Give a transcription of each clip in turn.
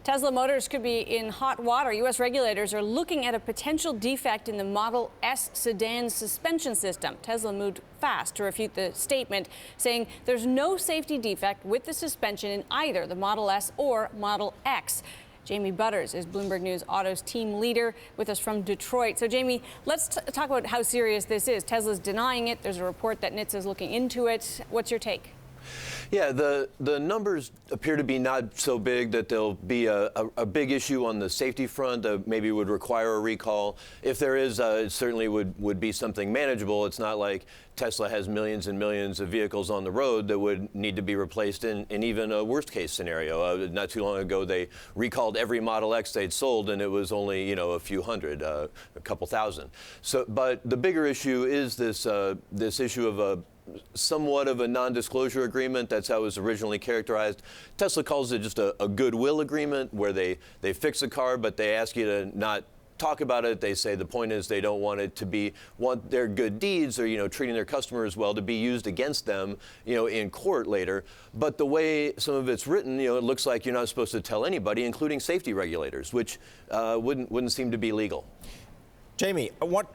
Tesla Motors could be in hot water. U.S. regulators are looking at a potential defect in the Model S sedan suspension system. Tesla moved fast to refute the statement, saying there's no safety defect with the suspension in either the Model S or Model X. Jamie Butters is Bloomberg News Auto's team leader with us from Detroit. So, Jamie, let's talk about how serious this is. Tesla's denying it. There's a report that NHTSA is looking into it. What's your take? Yeah, the numbers appear to be not so big that there'll be a big issue on the safety front that maybe would require a recall. If there is, it certainly would be something manageable. It's not like Tesla has millions and millions of vehicles on the road that would need to be replaced in even a worst case scenario. Not too long ago, they recalled every Model X they'd sold, and it was only, a few hundred, a couple thousand. So, but the bigger issue is this issue of somewhat of a non-disclosure agreement. That's how it was originally characterized. Tesla calls it just a goodwill agreement where they fix the car, but they ask you to not talk about it. They say the point is they don't want it to want their good deeds or, treating their customers well to be used against them, in court later. But the way some of it's written, it looks like you're not supposed to tell anybody, including safety regulators, which wouldn't seem to be legal. Jamie, what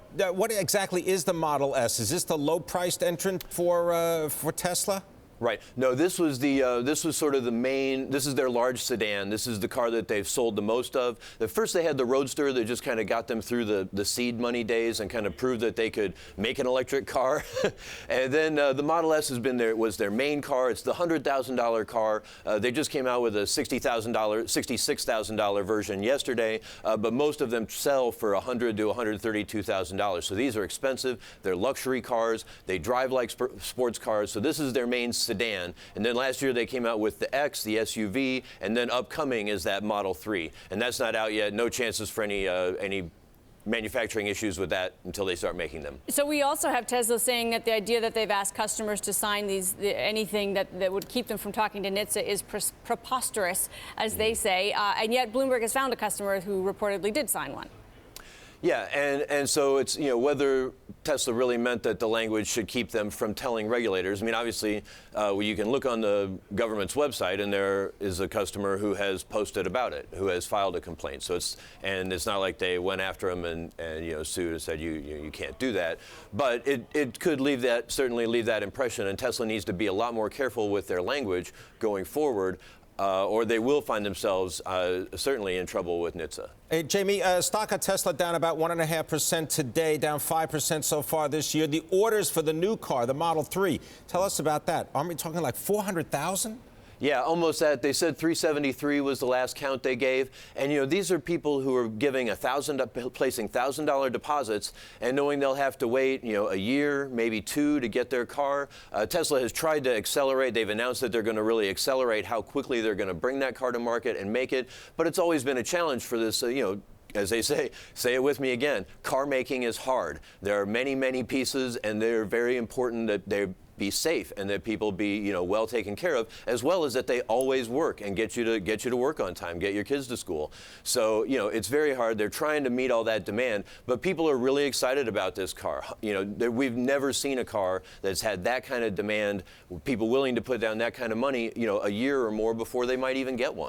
exactly is the Model S? Is this the low-priced entrant for Tesla? Right. No, this was sort of the main. This is their large sedan. This is the car that they've sold the most of. At first, they had the Roadster that just kind of got them through the seed money days and kind of proved that they could make an electric car. And then the Model S was their main car. It's the $100,000 car. They just came out with a $66,000 version yesterday, but most of them sell for $100,000 to $132,000. So these are expensive. They're luxury cars. They drive like sports cars. So this is their main sedan. And then last year they came out with the X, the SUV, and then upcoming is that Model 3. And that's not out yet. No chances for any manufacturing issues with that until they start making them. So we also have Tesla saying that the idea that they've asked customers to sign anything that would keep them from talking to NHTSA is preposterous, as they say. And yet Bloomberg has found a customer who reportedly did sign one. Yeah, and so it's, whether Tesla really meant that the language should keep them from telling regulators. I mean, obviously, you can look on the government's website, and there is a customer who has posted about it, who has filed a complaint. So it's not like they went after him and sued and said you can't do that. But it could certainly leave that impression, and Tesla needs to be a lot more careful with their language going forward. Or they will find themselves certainly in trouble with NHTSA. Hey, Jamie, stock of Tesla down about 1.5% today, down 5% so far this year. The orders for the new car, the Model 3, tell us about that. Aren't we talking like 400,000? Yeah, almost that. They said 373 was the last count they gave. And, these are people who are giving placing $1,000 deposits and knowing they'll have to wait, a year, maybe two to get their car. Tesla has tried to accelerate. They've announced that they're going to really accelerate how quickly they're going to bring that car to market and make it. But it's always been a challenge for this, as they say it with me again, car making is hard. There are many, many pieces, and they're very important that they be safe and that people be, well taken care of, as well as that they always work and get you to work on time, get your kids to school. So, it's very hard. They're trying to meet all that demand, but people are really excited about this car. We've never seen a car that's had that kind of demand, people willing to put down that kind of money, a year or more before they might even get one.